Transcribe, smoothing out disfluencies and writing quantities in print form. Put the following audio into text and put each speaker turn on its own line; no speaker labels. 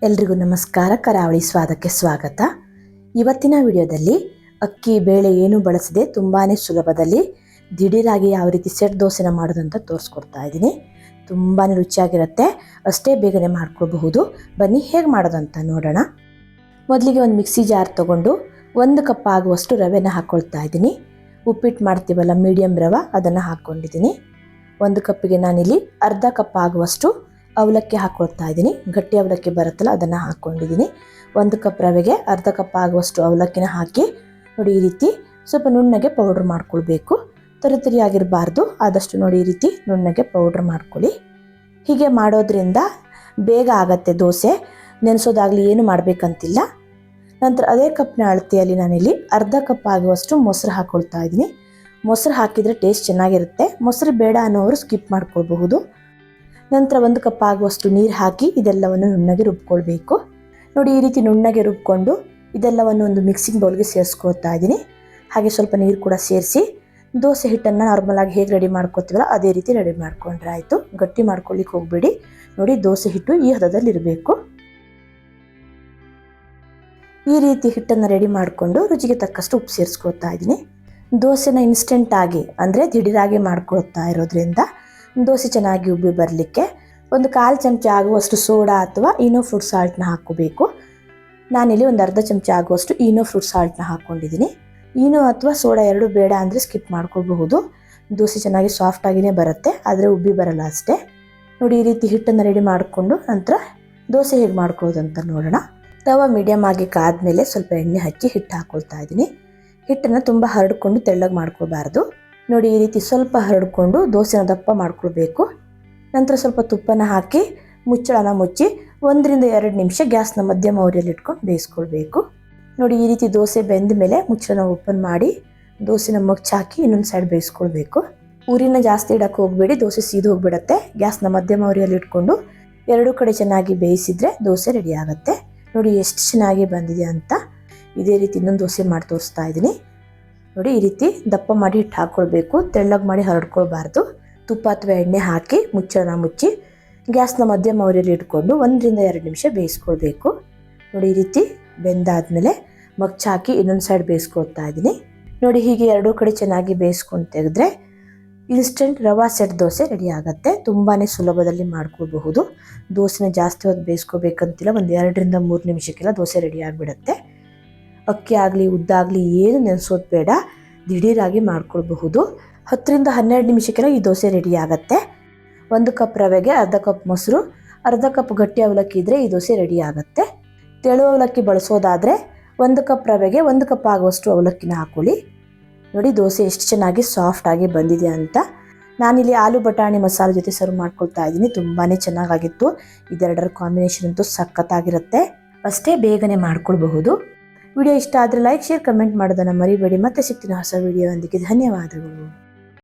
ಎಲ್ರಿಗೂ ನಮಸ್ಕಾರ. ಕರಾವಳಿ ಸ್ವಾದಕ್ಕೆ ಸ್ವಾಗತ. ಇವತ್ತಿನ ವಿಡಿಯೋದಲ್ಲಿ ಅಕ್ಕಿ ಬೇಳೆ ಏನು ಬಳಸದೆ ತುಂಬಾನೇ ಸುಲಭದಲ್ಲಿ ದಿಢೀರಾಗಿ ಯಾವ ರೀತಿ ಸೆಟ್ ದೋಸೆನ ಮಾಡೋದಂತ ತೋರಿಸ್ಕೊಡ್ತಾ ಇದ್ದೀನಿ. ತುಂಬಾನೇ ರುಚಿಯಾಗಿರುತ್ತೆ, ಅಷ್ಟೇ ಬೇಗನೆ ಮಾಡ್ಕೊಳ್ಬಹುದು. ಬನ್ನಿ ಹೇಗೆ ಮಾಡೋದಂತ ನೋಡೋಣ. ಮೊದಲಿಗೆ ಒಂದು ಮಿಕ್ಸಿ ಜಾರ್ ತಗೊಂಡು 1 ಕಪ್ ಆಗುವಷ್ಟು ರವೆನ ಹಾಕ್ಕೊಳ್ತಾ ಇದ್ದೀನಿ. ಉಪ್ಪಿಟ್ಟು ಮಾಡ್ತೀವಲ್ಲ ಮೀಡಿಯಂ ರವೆ ಅದನ್ನು ಹಾಕ್ಕೊಂಡಿದ್ದೀನಿ. 1 ಕಪ್ಪಿಗೆ ನಾನಿಲ್ಲಿ ಅರ್ಧ ಕಪ್ ಆಗುವಷ್ಟು ಅವಲಕ್ಕಿ ಹಾಕ್ಕೊಳ್ತಾ ಇದ್ದೀನಿ. ಗಟ್ಟಿ ಅವಲಕ್ಕಿ ಬರುತ್ತಲ್ಲ ಅದನ್ನು ಹಾಕ್ಕೊಂಡಿದ್ದೀನಿ. 1 ಕಪ್ ರವೆಗೆ ಅರ್ಧ ಕಪ್ ಆಗುವಷ್ಟು ಅವಲಕ್ಕಿನ ಹಾಕಿ ನೋಡಿ, ಈ ರೀತಿ ಸ್ವಲ್ಪ ನುಣ್ಣಗೆ ಪೌಡ್ರ್ ಮಾಡ್ಕೊಳ್ಬೇಕು. ತರಿತರಿಯಾಗಿರಬಾರ್ದು, ಆದಷ್ಟು ನೋಡಿ ಈ ರೀತಿ ನುಣ್ಣಗೆ ಪೌಡ್ರ್ ಮಾಡ್ಕೊಳ್ಳಿ. ಹೀಗೆ ಮಾಡೋದ್ರಿಂದ ಬೇಗ ಆಗತ್ತೆ ದೋಸೆ, ನೆನೆಸೋದಾಗಲಿ ಏನು ಮಾಡಬೇಕಂತಿಲ್ಲ. ನಂತರ ಅದೇ ಕಪ್ನ ಅಳತೆಯಲ್ಲಿ ನಾನಿಲ್ಲಿ ಅರ್ಧ ಕಪ್ ಆಗುವಷ್ಟು ಮೊಸರು ಹಾಕ್ಕೊಳ್ತಾ ಇದ್ದೀನಿ. ಮೊಸರು ಹಾಕಿದರೆ ಟೇಸ್ಟ್ ಚೆನ್ನಾಗಿರುತ್ತೆ. ಮೊಸರು ಬೇಡ ಅನ್ನೋರು ಸ್ಕಿಪ್ ಮಾಡ್ಕೊಳ್ಬಹುದು. ನಂತರ 1 ಕಪ್ ಆಗುವಷ್ಟು ನೀರು ಹಾಕಿ ಇದೆಲ್ಲವನ್ನು ನುಣ್ಣಗೆ ರುಬ್ಕೊಳ್ಬೇಕು. ನೋಡಿ, ಈ ರೀತಿ ನುಣ್ಣಗೆ ರುಬ್ಕೊಂಡು ಇದೆಲ್ಲವನ್ನು ಒಂದು ಮಿಕ್ಸಿಂಗ್ ಬೌಲ್ಗೆ ಸೇರಿಸ್ಕೊಳ್ತಾ ಇದ್ದೀನಿ. ಹಾಗೆ ಸ್ವಲ್ಪ ನೀರು ಕೂಡ ಸೇರಿಸಿ ದೋಸೆ ಹಿಟ್ಟನ್ನು ನಾರ್ಮಲಾಗಿ ಹೇಗೆ ರೆಡಿ ಮಾಡ್ಕೊತೀವಲ್ಲ ಅದೇ ರೀತಿ ರೆಡಿ ಮಾಡ್ಕೊಂಡ್ರೆ ಆಯಿತು. ಗಟ್ಟಿ ಮಾಡ್ಕೊಳ್ಳಿಕ್ಕೆ ಹೋಗಬೇಡಿ. ನೋಡಿ, ದೋಸೆ ಹಿಟ್ಟು ಈ ಹದದಲ್ಲಿ ಇರಬೇಕು. ಈ ರೀತಿ ಹಿಟ್ಟನ್ನು ರೆಡಿ ಮಾಡಿಕೊಂಡು ರುಚಿಗೆ ತಕ್ಕಷ್ಟು ಉಪ್ಪು ಸೇರಿಸ್ಕೊಳ್ತಾ ಇದ್ದೀನಿ. ದೋಸೆನ ಇನ್ಸ್ಟೆಂಟ್ ಆಗಿ ಅಂದರೆ ದಿಢೀರಾಗಿ ಮಾಡ್ಕೊಳ್ತಾ ಇರೋದ್ರಿಂದ ದೋಸೆ ಚೆನ್ನಾಗಿ ಉಬ್ಬಿ ಬರಲಿಕ್ಕೆ 1/4 ಚಮಚ ಆಗುವಷ್ಟು ಸೋಡಾ ಅಥವಾ ಈನೋ ಫ್ರೂಟ್ ಸಾಲ್ಟ್ನ ಹಾಕ್ಕೋಬೇಕು. ನಾನಿಲ್ಲಿ 1 ಅರ್ಧ ಚಮಚ ಆಗುವಷ್ಟು ಈನೋ ಫ್ರೂಟ್ ಸಾಲ್ಟ್ನ ಹಾಕ್ಕೊಂಡಿದ್ದೀನಿ. ಈನೋ ಅಥವಾ ಸೋಡಾ ಎರಡೂ ಬೇಡ ಅಂದರೆ ಸ್ಕಿಪ್ ಮಾಡ್ಕೊಳ್ಬಹುದು. ದೋಸೆ ಚೆನ್ನಾಗಿ ಸಾಫ್ಟಾಗಿಯೇ ಬರುತ್ತೆ, ಆದರೆ ಉಬ್ಬಿ ಬರಲ್ಲ ಅಷ್ಟೇ. ನೋಡಿ, ಈ ರೀತಿ ಹಿಟ್ಟನ್ನು ರೆಡಿ ಮಾಡಿಕೊಂಡು ನಂತರ ದೋಸೆ ಹೇಗೆ ಮಾಡ್ಕೊಳ್ಳೋದಂತ ನೋಡೋಣ. ತವ ಮೀಡಿಯಮ್ ಆಗಿ ಕಾದ್ಮೇಲೆ ಸ್ವಲ್ಪ ಎಣ್ಣೆ ಹಚ್ಚಿ ಹಿಟ್ಟು ಹಾಕ್ಕೊಳ್ತಾ ಇದ್ದೀನಿ. ಹಿಟ್ಟನ್ನು ತುಂಬ ಹರಡ್ಕೊಂಡು ತೆಳ್ಳಗೆ ಮಾಡ್ಕೋಬಾರ್ದು. ನೋಡಿ, ಈ ರೀತಿ ಸ್ವಲ್ಪ ಹರಡ್ಕೊಂಡು ದೋಸೆನ ದಪ್ಪ ಮಾಡ್ಕೊಳ್ಬೇಕು. ನಂತರ ಸ್ವಲ್ಪ ತುಪ್ಪನ ಹಾಕಿ ಮುಚ್ಚಳನ ಮುಚ್ಚಿ 1 ರಿಂದ 2 ನಿಮಿಷ ಗ್ಯಾಸ್ನ ಮಧ್ಯಮ ಉರಿಯಲ್ಲಿ ಇಟ್ಕೊಂಡು ಬೇಯಿಸ್ಕೊಳ್ಬೇಕು. ನೋಡಿ, ಈ ರೀತಿ ದೋಸೆ ಬೆಂದ ಮೇಲೆ ಮುಚ್ಚಳನ ಓಪನ್ ಮಾಡಿ ದೋಸೆನ ಮುಚ್ಚಾಕಿ ಇನ್ನೊಂದು ಸೈಡ್ ಬೇಯಿಸ್ಕೊಳ್ಬೇಕು. ಉರಿನ ಜಾಸ್ತಿ ಇಡಕ್ಕೆ ಹೋಗಬೇಡಿ, ದೋಸೆ ಸೀದು ಹೋಗಿಬಿಡುತ್ತೆ. ಗ್ಯಾಸ್ನ ಮಧ್ಯಮ ಉರಿಯಲ್ಲಿ ಇಟ್ಕೊಂಡು 2 ಕಡೆ ಚೆನ್ನಾಗಿ ಬೇಯಿಸಿದರೆ ದೋಸೆ ರೆಡಿ ಆಗುತ್ತೆ. ನೋಡಿ ಎಷ್ಟು ಚೆನ್ನಾಗಿ ಬಂದಿದೆ ಅಂತ. ಇದೇ ರೀತಿ ಇನ್ನೊಂದು ದೋಸೆ ಮಾಡಿ ತೋರಿಸ್ತಾ ಇದ್ದೀನಿ. ನೋಡಿ, ಈ ರೀತಿ ದಪ್ಪ ಮಾಡಿ ಹಿಟ್ಟು ಹಾಕ್ಕೊಳ್ಬೇಕು, ತೆಳ್ಳಗೆ ಮಾಡಿ ಹರಡ್ಕೊಳ್ಬಾರ್ದು. ತುಪ್ಪ ಅಥವಾ ಎಣ್ಣೆ ಹಾಕಿ ಮುಚ್ಚಳನ ಮುಚ್ಚಿ ಗ್ಯಾಸ್ನ ಮಧ್ಯಮ ಉರಿಯಲ್ಲಿ ಇಟ್ಕೊಂಡು 1 ರಿಂದ 2 ನಿಮಿಷ ಬೇಯಿಸ್ಕೊಳ್ಬೇಕು. ನೋಡಿ, ಈ ರೀತಿ ಬೆಂದಾದ್ಮೇಲೆ ಮಗ್ಚಾಕಿ ಇನ್ನೊಂದು ಸೈಡ್ ಬೇಯಿಸ್ಕೊಳ್ತಾ ಇದ್ದೀನಿ. ನೋಡಿ, ಹೀಗೆ 2 ಕಡೆ ಚೆನ್ನಾಗಿ ಬೇಯಿಸ್ಕೊಂಡು ತೆಗೆದ್ರೆ ಇನ್ಸ್ಟೆಂಟ್ ರವಾ ಸೆಟ್ ದೋಸೆ ರೆಡಿ ಆಗುತ್ತೆ. ತುಂಬಾ ಸುಲಭದಲ್ಲಿ ಮಾಡ್ಕೊಳ್ಬಹುದು. ದೋಸೆನ ಜಾಸ್ತಿ ಹೊತ್ತು ಬೇಯಿಸ್ಕೋಬೇಕಂತಿಲ್ಲ, 1 2 ರಿಂದ 3 ನಿಮಿಷಕ್ಕೆಲ್ಲ ದೋಸೆ ರೆಡಿ ಆಗಿಬಿಡುತ್ತೆ. ಅಕ್ಕಿ ಆಗಲಿ ಉದ್ದಾಗಲಿ ಏನು ನೆನೆಸೋದು ಬೇಡ, ದಿಢೀರಾಗಿ ಮಾಡ್ಕೊಳ್ಬಹುದು. 10 ರಿಂದ 12 ನಿಮಿಷಕ್ಕೆಲ್ಲ ಈ ದೋಸೆ ರೆಡಿ ಆಗುತ್ತೆ. 1 ಕಪ್ ರವೆಗೆ ಅರ್ಧ ಕಪ್ ಮೊಸರು, ಅರ್ಧ ಕಪ್ ಗಟ್ಟಿ ಅವಲಕ್ಕಿ ಇದ್ದರೆ ಈ ದೋಸೆ ರೆಡಿ ಆಗುತ್ತೆ. ತೆಳು ಅವಲಕ್ಕಿ ಬಳಸೋದಾದರೆ 1 ಕಪ್ ರವೆಗೆ 1 ಕಪ್ ಆಗುವಷ್ಟು ಅವಲಕ್ಕಿನ ಹಾಕೊಳ್ಳಿ. ನೋಡಿ, ದೋಸೆ ಎಷ್ಟು ಚೆನ್ನಾಗಿ ಸಾಫ್ಟಾಗಿ ಬಂದಿದೆ ಅಂತ. ನಾನಿಲ್ಲಿ ಆಲೂ ಬಟಾಣಿ ಮಸಾಲೆ ಜೊತೆ ಸರ್ವ್ ಮಾಡ್ಕೊಳ್ತಾ ಇದ್ದೀನಿ. ತುಂಬಾ ಚೆನ್ನಾಗಾಗಿತ್ತು. ಇದೆರಡರ ಕಾಂಬಿನೇಷನ್ ಅಂತೂ ಸಖತ್ತಾಗಿರುತ್ತೆ, ಅಷ್ಟೇ ಬೇಗನೆ ಮಾಡ್ಕೊಳ್ಬಹುದು. ವಿಡಿಯೋ ಇಷ್ಟ ಆದರೆ ಲೈಕ್, ಶೇರ್, ಕಮೆಂಟ್ ಮಾಡೋದನ್ನು ಮರಿಬೇಡಿ. ಮತ್ತೆ ಸಿಗ್ತೀನಿ ಹೊಸ ವಿಡಿಯೋ ಒಂದಿಗೆ. ಧನ್ಯವಾದಗಳು.